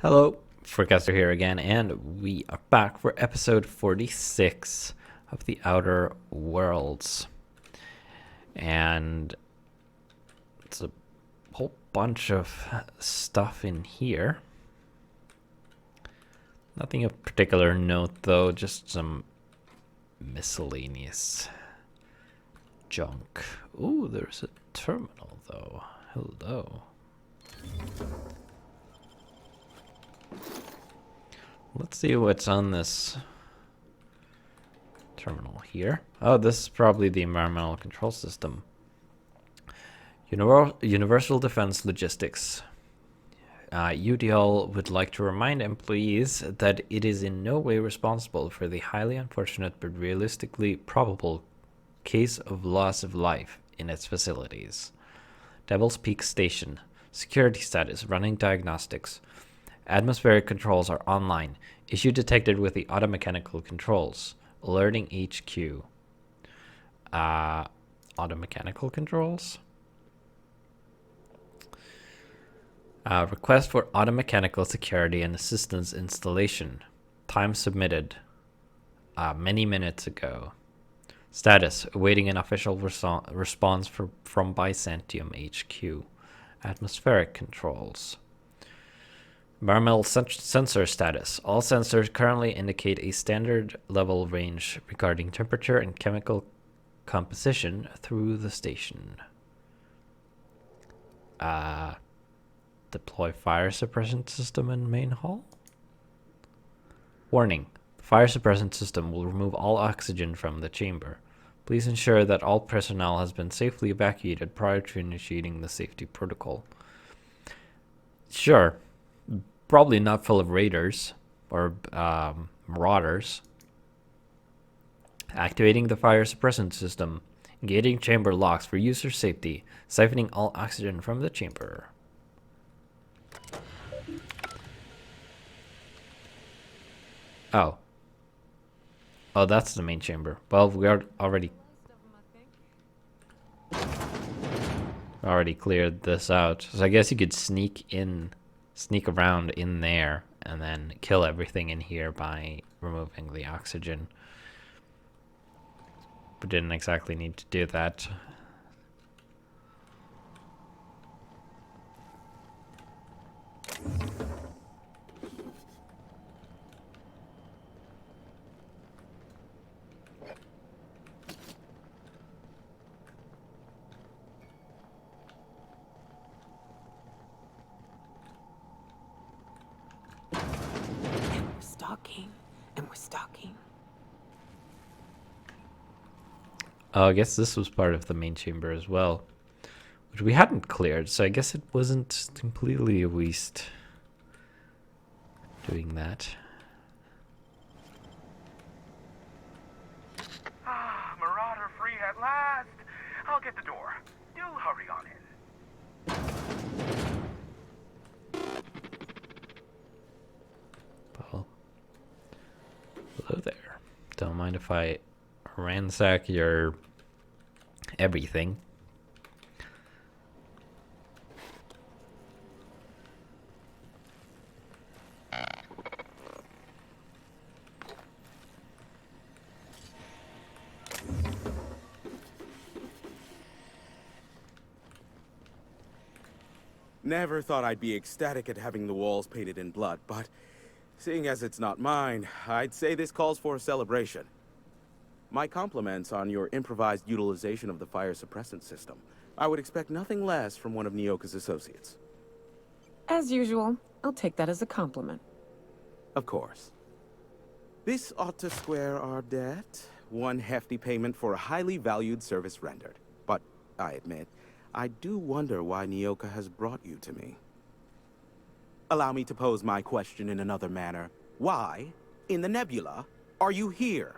Hello, Forecaster here again, and we are back for episode 46 of the Outer Worlds. And it's a whole bunch of stuff in here. Nothing of particular note, though, just some miscellaneous junk. Ooh, there's a terminal, though. Hello. Let's see what's on this terminal here. Oh, this is probably the environmental control system. Universal Defense Logistics. UDL would like to remind employees that it is in no way responsible for the highly unfortunate but realistically probable case of loss of life in its facilities. Devil's Peak Station. Security status. Running diagnostics. Atmospheric controls are online. Issue detected with the automechanical controls. Alerting HQ. Automechanical controls? Request for automechanical security and assistance installation. Time submitted. Many minutes ago. Status. Awaiting an official response from Byzantium HQ. Atmospheric controls. Environmental sensor status. All sensors currently indicate a standard level range regarding temperature and chemical composition through the station. Deploy fire suppression system in main hall. Warning. The fire suppression system will remove all oxygen from the chamber. Please ensure that all personnel has been safely evacuated prior to initiating the safety protocol. Sure. Probably not full of raiders or marauders. Activating the fire suppression system. Engaging chamber locks for user safety. Siphoning all oxygen from the chamber. Oh. Oh, that's the main chamber. Well, we are already cleared this out. So I guess you could sneak around in there and then kill everything in here by removing the oxygen. But didn't exactly need to do that. And we're stalking. Oh, I guess this was part of the main chamber as well, which we hadn't cleared, so I guess it wasn't completely a waste doing that. Marauder free at last. I'll get the door. Do hurry on in. Well, hello there. Don't mind if I ransack your everything. Never thought I'd be ecstatic at having the walls painted in blood, but seeing as it's not mine, I'd say this calls for a celebration. My compliments on your improvised utilization of the fire suppressant system. I would expect nothing less from one of Nyoka's associates. As usual, I'll take that as a compliment. Of course. This ought to square our debt. One hefty payment for a highly valued service rendered. But, I admit, I do wonder why Nyoka has brought you to me. Allow me to pose my question in another manner. Why, in the nebula, are you here?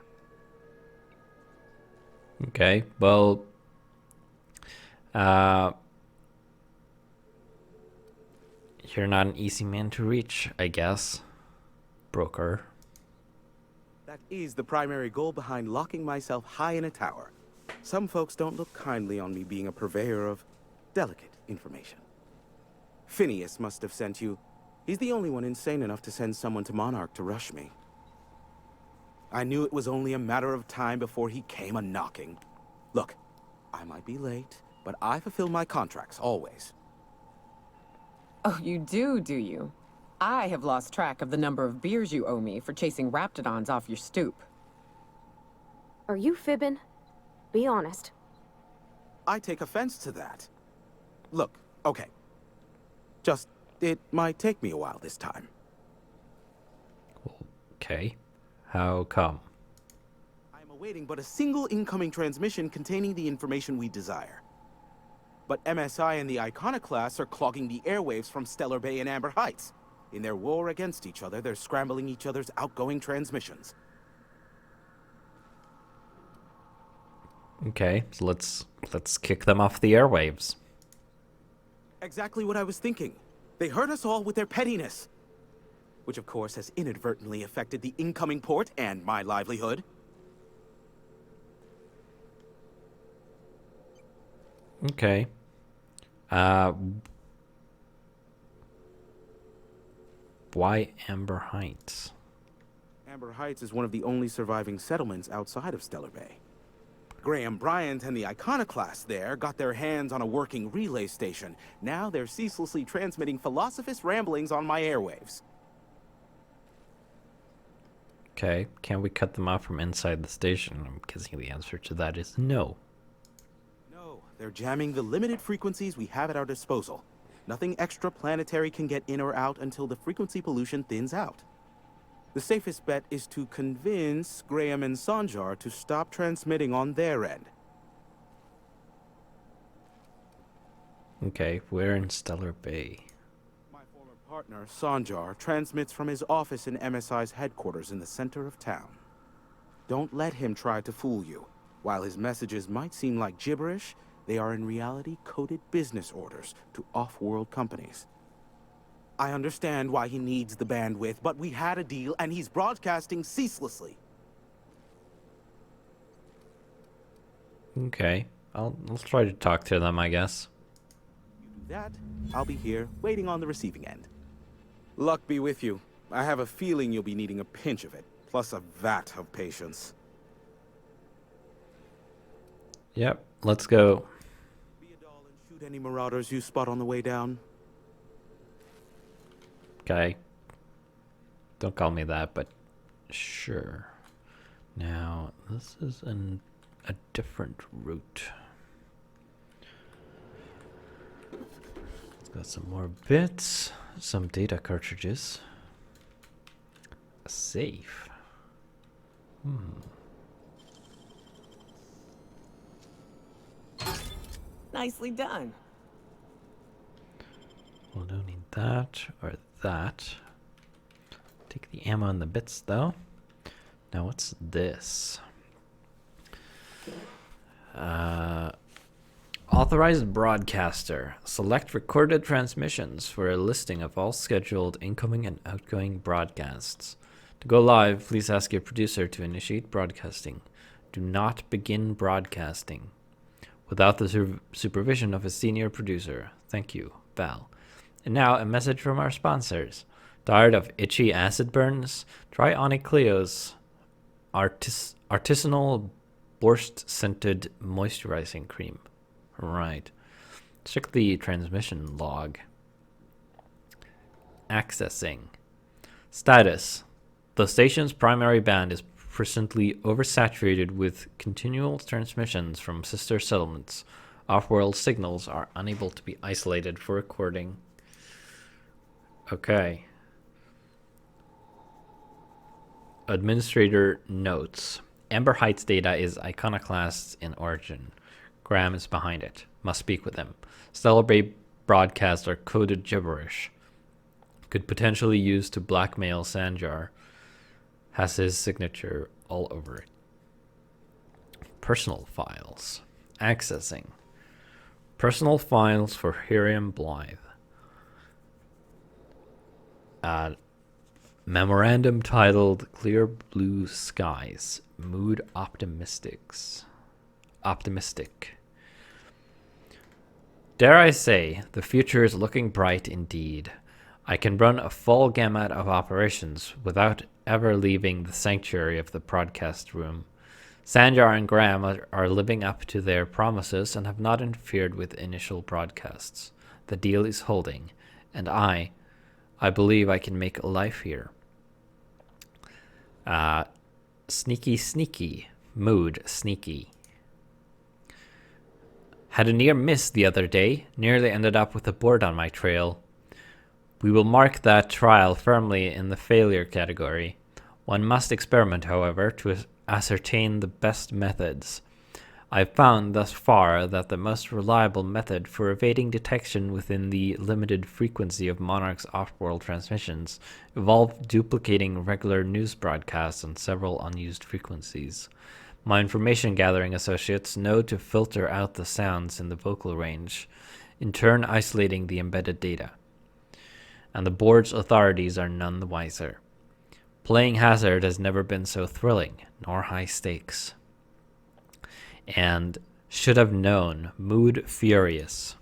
Okay, well, you're not an easy man to reach, I guess, broker. That is the primary goal behind locking myself high in a tower. Some folks don't look kindly on me being a purveyor of delicate information. Phineas must have sent you He's the only one insane enough to send someone to Monarch to rush me. I knew it was only a matter of time before he came a-knocking. Look, I might be late, but I fulfill my contracts, always. Oh, you do you? I have lost track of the number of beers you owe me for chasing raptidons off your stoop. Are you fibbing? Be honest. I take offense to that. Look, okay. Just, it might take me a while this time. Okay. How come? I am awaiting but a single incoming transmission containing the information we desire. But MSI and the Iconoclasts are clogging the airwaves from Stellar Bay and Amber Heights. In their war against each other, they're scrambling each other's outgoing transmissions. Okay, so let's kick them off the airwaves. Exactly what I was thinking. They hurt us all with their pettiness. Which of course has inadvertently affected the incoming port and my livelihood. Okay. Why Amber Heights? Amber Heights is one of the only surviving settlements outside of Stellar Bay. Graham Bryant and the Iconoclasts there got their hands on a working relay station. Now they're ceaselessly transmitting Philosophist ramblings on my airwaves. Okay, can we cut them off from inside the station? I'm guessing the answer to that is no. No, they're jamming the limited frequencies we have at our disposal. Nothing extraplanetary can get in or out until the frequency pollution thins out. The safest bet is to convince Graham and Sanjar to stop transmitting on their end. Okay, we're in Stellar Bay. My former partner, Sanjar, transmits from his office in MSI's headquarters in the center of town. Don't let him try to fool you. While his messages might seem like gibberish, they are in reality coded business orders to off-world companies. I understand why he needs the bandwidth, but we had a deal and he's broadcasting ceaselessly. Okay, I'll try to talk to them, I guess. You do that, I'll be here, waiting on the receiving end. Luck be with you. I have a feeling you'll be needing a pinch of it, plus a vat of patience. Yep, let's go. Be a doll and shoot any marauders you spot on the way down. Okay. Don't call me that, but sure. Now, this is a different route. It's got some more bits, some data cartridges, a safe. Nicely done. We'll don't need that or that. Take the ammo and the bits though. Now what's this? Authorized broadcaster. Select recorded transmissions for a listing of all scheduled incoming and outgoing broadcasts. To go live, please ask your producer to initiate broadcasting. Do not begin broadcasting without the supervision of a senior producer. Thank you, Val. And now a message from our sponsors. Tired of itchy acid burns? Try Onicleo's artisanal borscht scented moisturizing cream. Right. Check the transmission log. Accessing. Status. The station's primary band is presently oversaturated with continual transmissions from sister settlements. Off-world signals are unable to be isolated for recording. Okay. Administrator notes. Amber Heights data is iconoclasts in origin. Graham is behind it. Must speak with them. Stellar Bay broadcasts are coded gibberish. Could potentially use to blackmail Sanjar. Has his signature all over it. Personal files. Accessing. Personal files for Hiriam Blythe. Memorandum titled Clear Blue Skies. Mood optimistic. Dare I say, the future is looking bright indeed. I can run a full gamut of operations without ever leaving the sanctuary of the broadcast room. Sanjar and Graham are living up to their promises and have not interfered with initial broadcasts. The deal is holding, and I believe I can make a life here. Sneaky. Mood sneaky. Had a near miss the other day. Nearly ended up with a board on my trail. We will mark that trial firmly in the failure category. One must experiment, however, to ascertain the best methods. I've found thus far that the most reliable method for evading detection within the limited frequency of Monarch's off-world transmissions involved duplicating regular news broadcasts on several unused frequencies. My information gathering associates know to filter out the sounds in the vocal range, in turn isolating the embedded data. And the board's authorities are none the wiser. Playing hazard has never been so thrilling, nor high stakes. And should have known, mood furious.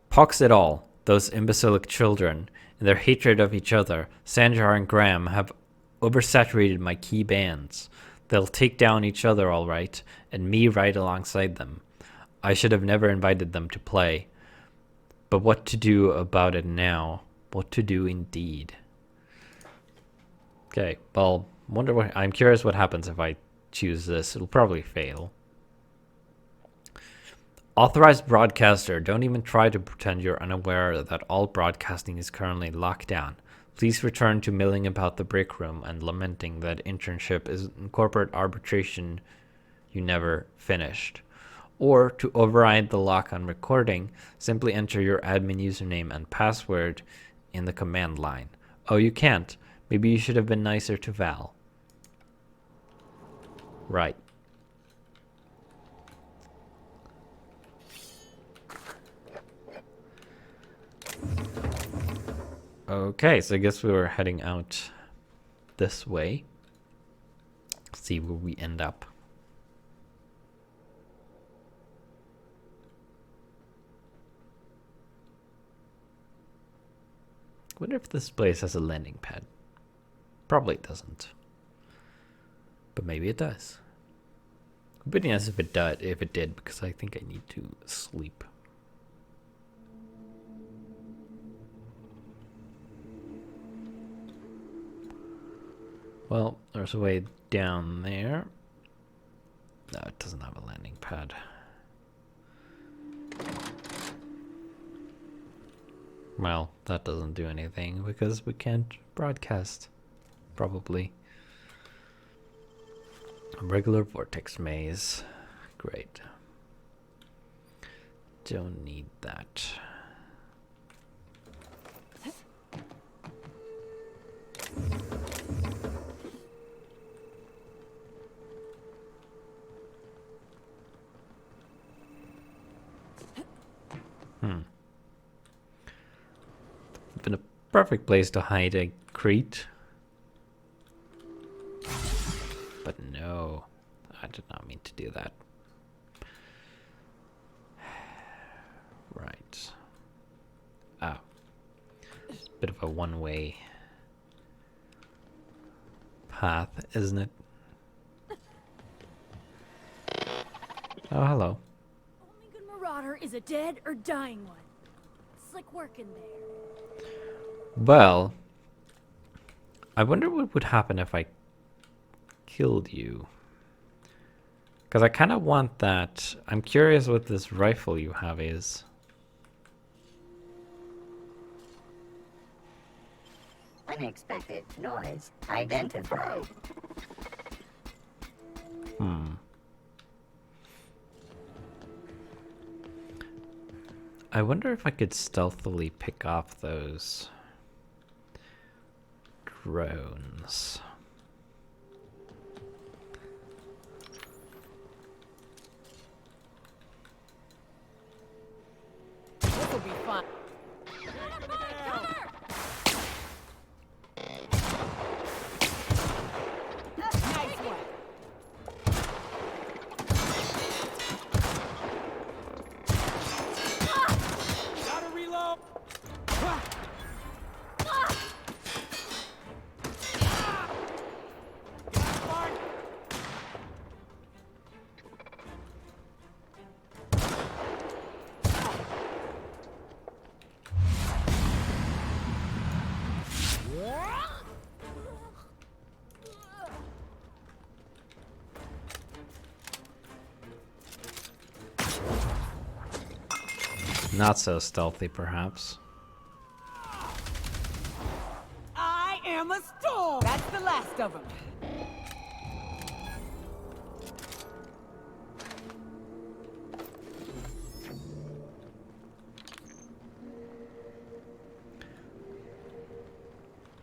Pox it all, those imbecilic children, in their hatred of each other, Sanjar and Graham have oversaturated my key bands. They'll take down each other all right, and me right alongside them. I should have never invited them to play. But what to do about it now? What to do indeed? Okay, well, I'm curious what happens if I choose this. It'll probably fail. Authorized broadcaster, don't even try to pretend you're unaware that all broadcasting is currently locked down. Please return to milling about the break room and lamenting that internship is in corporate arbitration you never finished. Or to override the lock on recording, simply enter your admin username and password in the command line. Oh, you can't. Maybe you should have been nicer to Val. Right. Okay, so I guess we were heading out this way. See where we end up. I wonder if this place has a landing pad. Probably it doesn't. But maybe it does. It would be nice if it did, because I think I need to sleep. Well, there's a way down there. No, it doesn't have a landing pad. Well, that doesn't do anything because we can't broadcast. Probably. A regular vortex maze. Great. Don't need that. Been a perfect place to hide a crate. But no, I did not mean to do that. Right. Oh. It's a bit of a one-way path, isn't it? Oh, hello. Only good marauder is a dead or dying one. Slick work in there. Well, I wonder what would happen if I killed you. Because I kind of want that. I'm curious what this rifle you have is. Unexpected noise identified. I wonder if I could stealthily pick off those drones. This will be fun. Not so stealthy, perhaps. I am a storm! That's the last of them.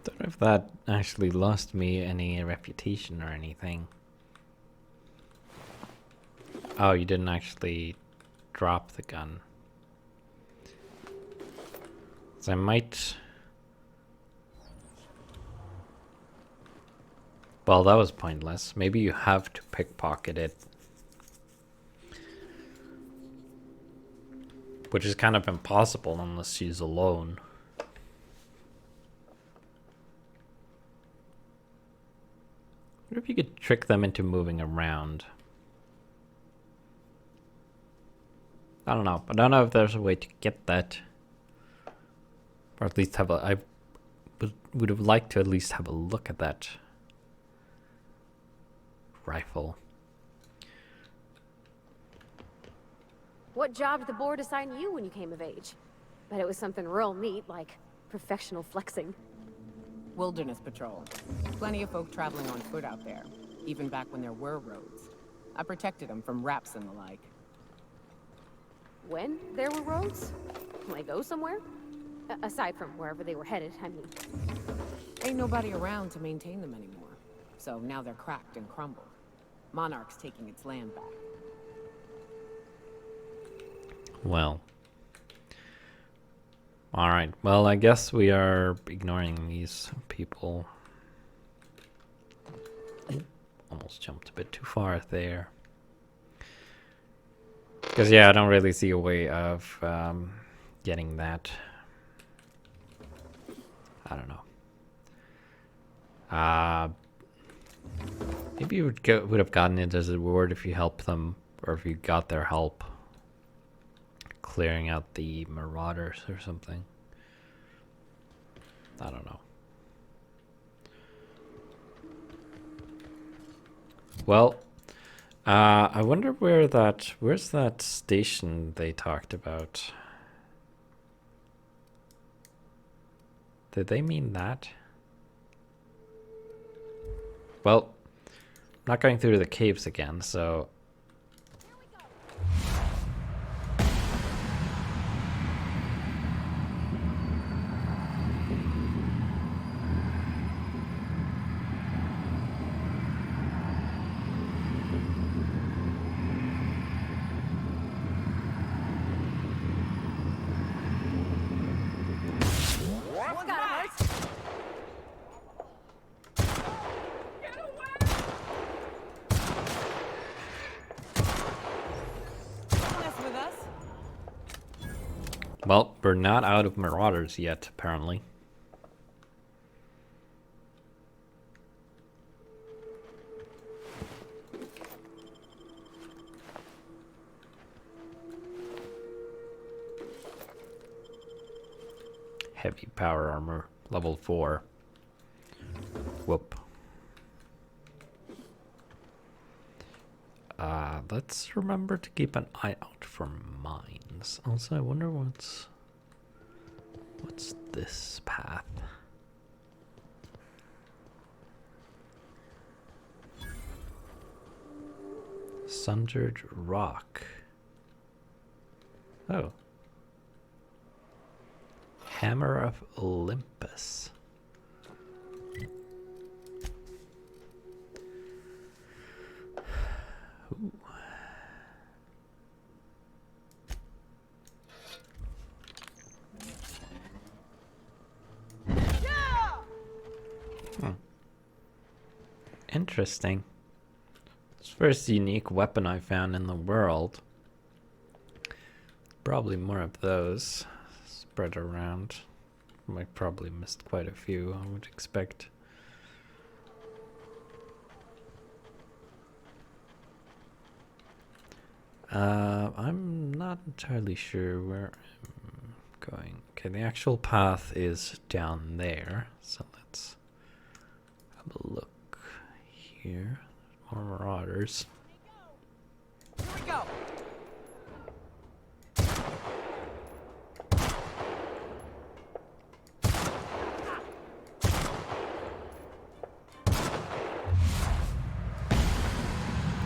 Don't know if that actually lost me any reputation or anything. Oh, you didn't actually drop the gun. So I might... Well, that was pointless. Maybe you have to pickpocket it. Which is kind of impossible unless she's alone. What if you could trick them into moving around? I don't know. I don't know if there's a way to get that. Or at least have a... I would have liked to at least have a look at that rifle. What job did the board assign you when you came of age? Bet it was something real neat, like professional flexing. Wilderness patrol. Plenty of folk traveling on foot out there, even back when there were roads. I protected them from raps and the like. When there were roads? Can I go somewhere? Aside from wherever they were headed, I mean. Ain't nobody around to maintain them anymore. So now they're cracked and crumbled. Monarch's taking its land back. Well. Alright, well, I guess we are ignoring these people. Almost jumped a bit too far there. Because, yeah, I don't really see a way of getting that. I don't know. Maybe you would have gotten it as a reward if you helped them, or if you got their help clearing out the marauders or something. I don't know. Well, I wonder where's that station they talked about? Did they mean that? Well, I'm not going through the caves again, so... Well, we're not out of marauders yet, apparently. Heavy power armor, level 4. Whoop. Let's remember to keep an eye out for mines. Also, I wonder what's this path? Sundered rock. Oh. Hammer of Olympus. Ooh. Interesting. It's the first unique weapon I found in the world. Probably more of those spread around. I probably missed quite a few, I would expect. I'm not entirely sure where I'm going. Okay, the actual path is down there, so let's have a look here. More marauders. Here we go.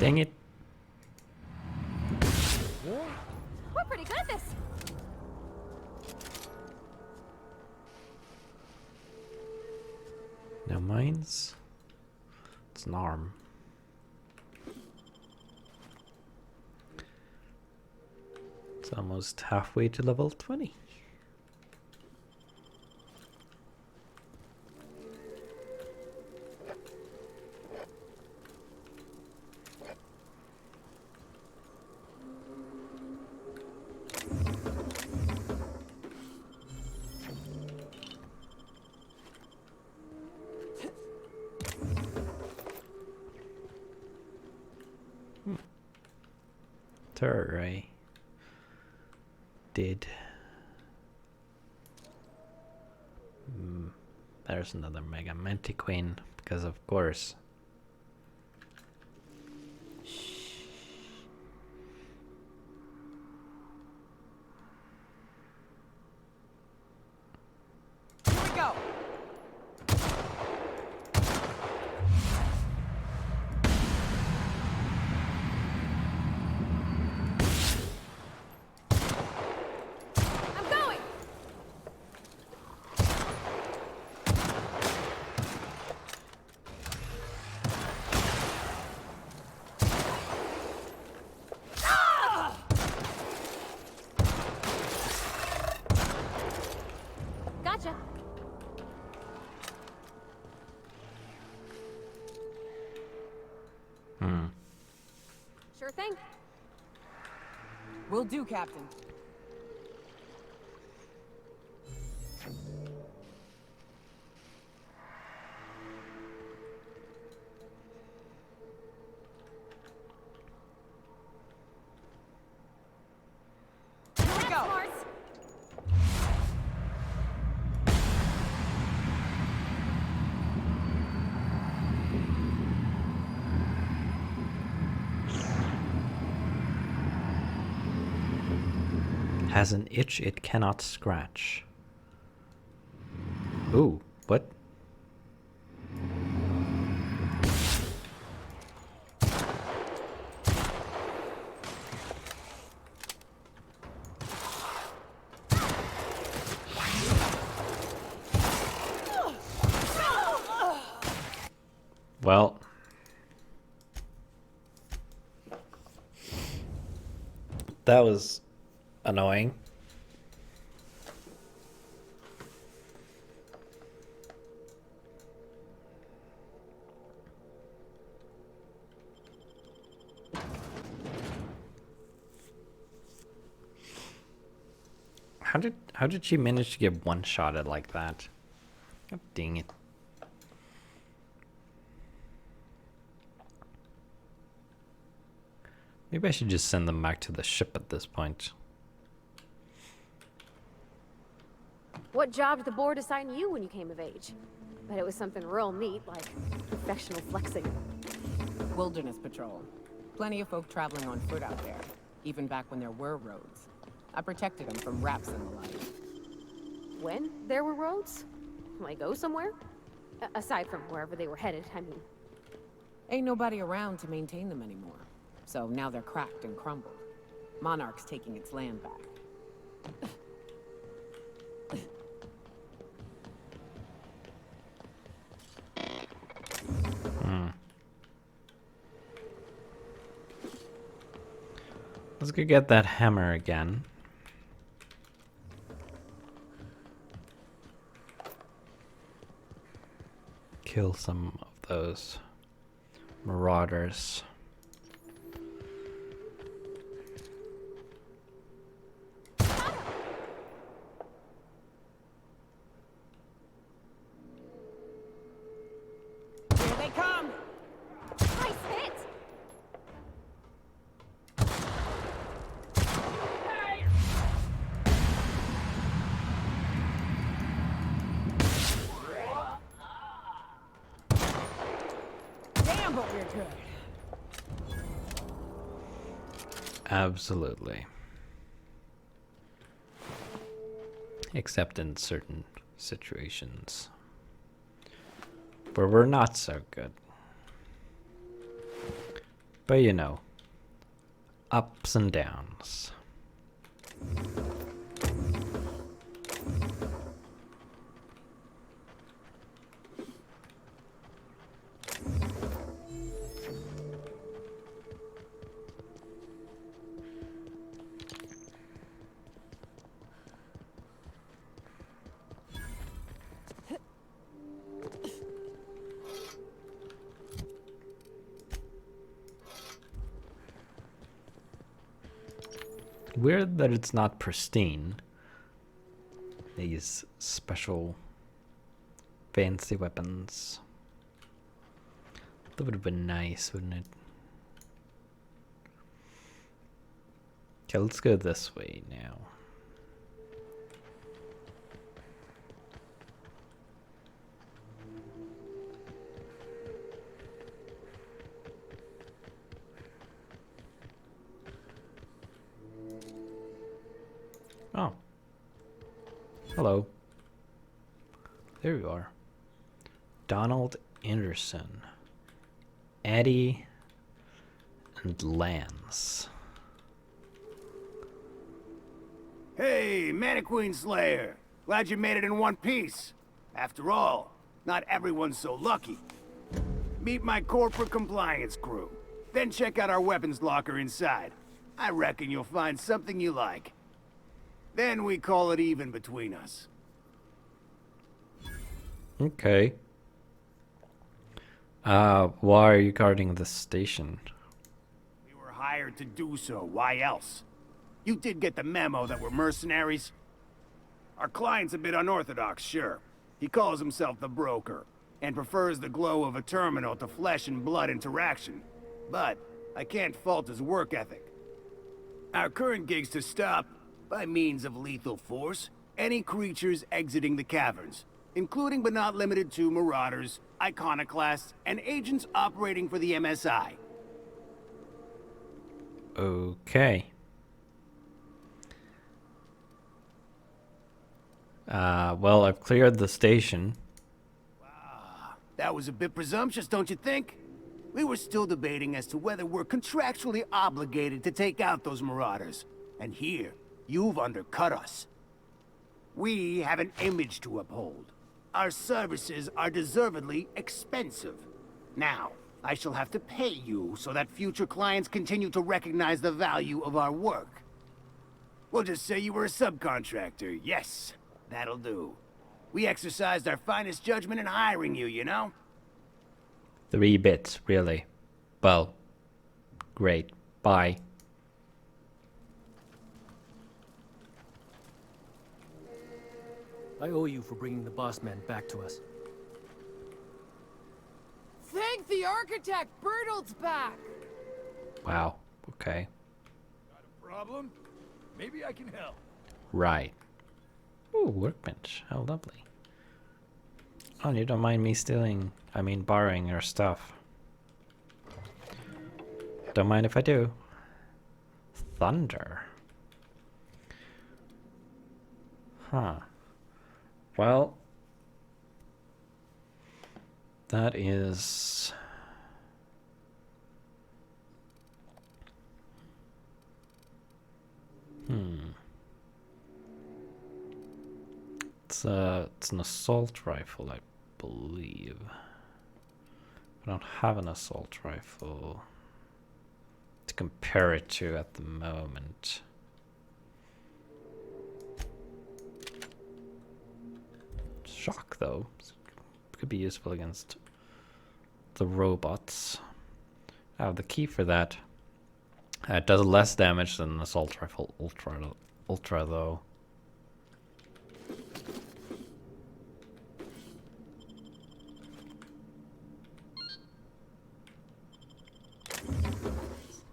Dang it. We're pretty good at this. No mines. It's an arm. It's almost halfway to level 20. Turret ray. Did. There's another Mega Mantiqueen, because of course. Here we go. I'm going. Gotcha. Sure thing. Will do, Captain. Here we go. Mars. Has an itch it cannot scratch. Ooh, what? Well, that was annoying. How did she manage to get one shotted like that? God dang it. Maybe I should just send them back to the ship at this point. What job did the board assign you when you came of age? Bet it was something real neat, like professional flexing. Wilderness patrol. Plenty of folk traveling on foot out there, even back when there were roads. I protected them from raps and the like. When there were roads? Like go somewhere? Aside from wherever they were headed, I mean. Ain't nobody around to maintain them anymore. So now they're cracked and crumbled. Monarch's taking its land back. Let's go get that hammer again. Kill some of those marauders. Here they come! Nice hit! Damn, but we're good. Absolutely. Except in certain situations where we're not so good. But you know, ups and downs. Weird that it's not pristine. These special fancy weapons. That would have been nice, wouldn't it? Okay, let's go this way now. Oh. Hello. There you are. Donald Anderson. Eddie and Lance. Hey, Mannequin Slayer. Glad you made it in one piece. After all, not everyone's so lucky. Meet my corporate compliance crew. Then check out our weapons locker inside. I reckon you'll find something you like. Then we call it even between us. Okay. Why are you guarding the station? We were hired to do so. Why else? You did get the memo that we're mercenaries? Our client's a bit unorthodox, sure. He calls himself the broker, and prefers the glow of a terminal to flesh and blood interaction. But I can't fault his work ethic. Our current gig's to stop, by means of lethal force, any creatures exiting the caverns, including but not limited to marauders, iconoclasts, and agents operating for the MSI. Okay. Well, I've cleared the station. That was a bit presumptuous, don't you think? We were still debating as to whether we're contractually obligated to take out those marauders. And here, you've undercut us. We have an image to uphold. Our services are deservedly expensive. Now, I shall have to pay you so that future clients continue to recognize the value of our work. We'll just say you were a subcontractor. Yes, that'll do. We exercised our finest judgment in hiring you, you know? 3 bits, really. Well, great. Bye. I owe you for bringing the boss man back to us. Thank the architect! Bertolt's back! Wow. Okay. Got a problem? Maybe I can help. Right. Ooh, workbench. How lovely. Oh, and you don't mind me borrowing your stuff. Don't mind if I do. Thunder. Huh. Well, that is... It's an assault rifle, I believe. I don't have an assault rifle to compare it to at the moment. Shock, though, could be useful against the robots. I have the key for that. It does less damage than an assault rifle ultra though.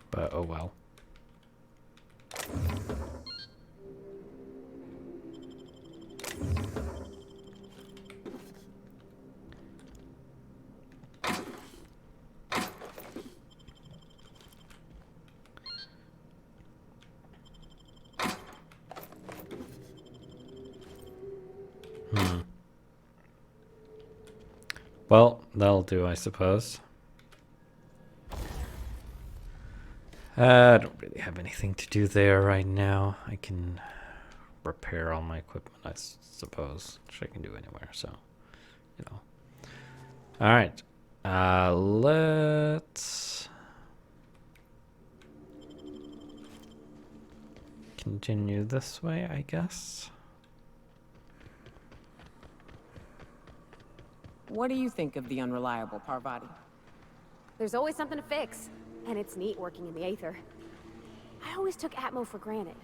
But oh well. Well, that'll do, I suppose. I don't really have anything to do there right now. I can repair all my equipment, I suppose, which I can do anywhere, so, you know. Alright. Let's continue this way, I guess. What do you think of the unreliable Parvati? There's always something to fix, and it's neat working in the Aether. I always took Atmo for granted.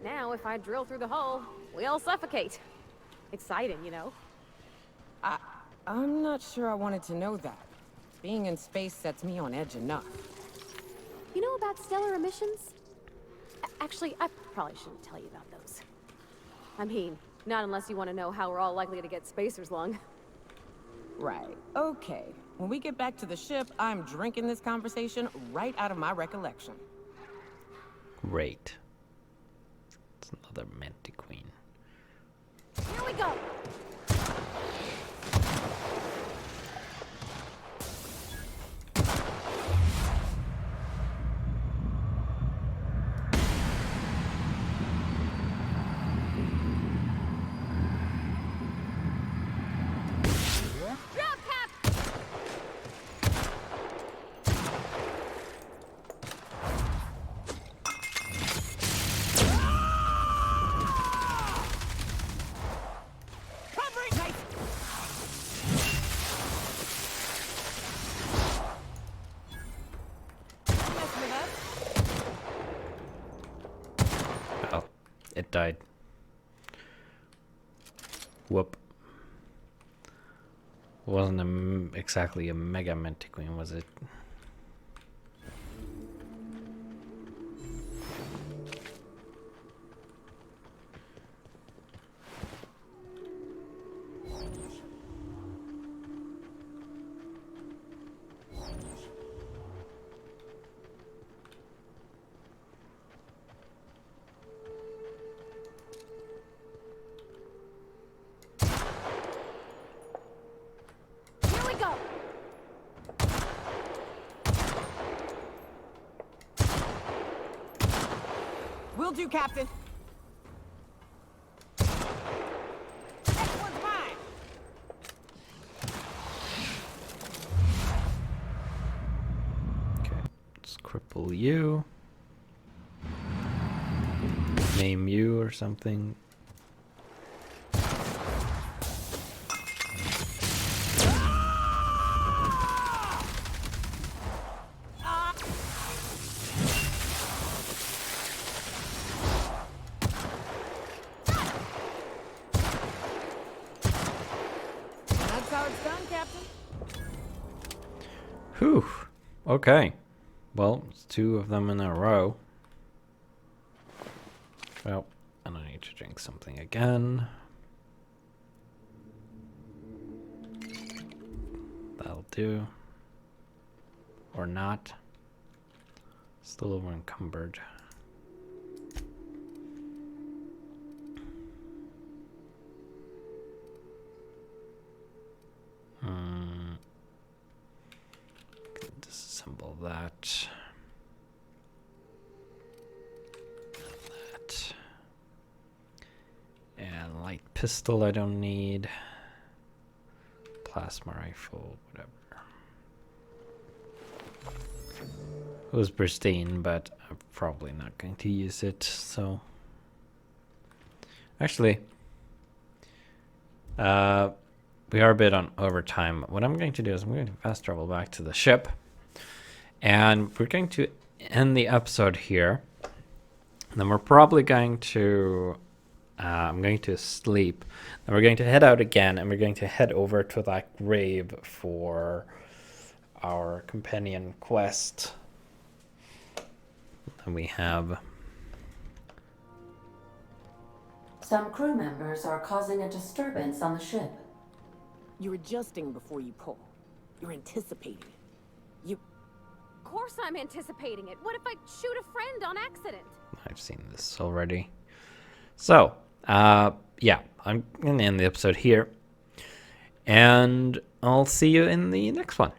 Now, if I drill through the hull, we all suffocate. Exciting, you know? I'm not sure I wanted to know that. Being in space sets me on edge enough. You know about stellar emissions? Actually, I probably shouldn't tell you about those. I mean, not unless you want to know how we're all likely to get spacers lung. Right. Okay. When we get back to the ship, I'm drinking this conversation right out of my recollection. Great. It's another Mantiqueen. Here we go! Oh, it died. Whoop. Wasn't exactly a mega Mantiqueen, was it? Here we go! Will do, Captain. Next one's mine. Okay, let's cripple you. Name you or something. That's how it's done, Captain. Whew. Okay. Well, it's two of them in a row. Well, and I need to drink something again. That'll do. Or not. Still over encumbered. Disassemble that. That. And light pistol I don't need. Plasma rifle, whatever. It was pristine, but I'm probably not going to use it, so. Actually, we are a bit on overtime. What I'm going to do is I'm going to fast travel back to the ship. And we're going to end the episode here. And then we're probably going to... I'm going to sleep. Then we're going to head out again. And we're going to head over to that grave for our companion quest. And we have... Some crew members are causing a disturbance on the ship. You're adjusting before you pull. You're anticipating it. Of course I'm anticipating it. What if I shoot a friend on accident? I've seen this already. So, yeah, I'm going to end the episode here. And I'll see you in the next one.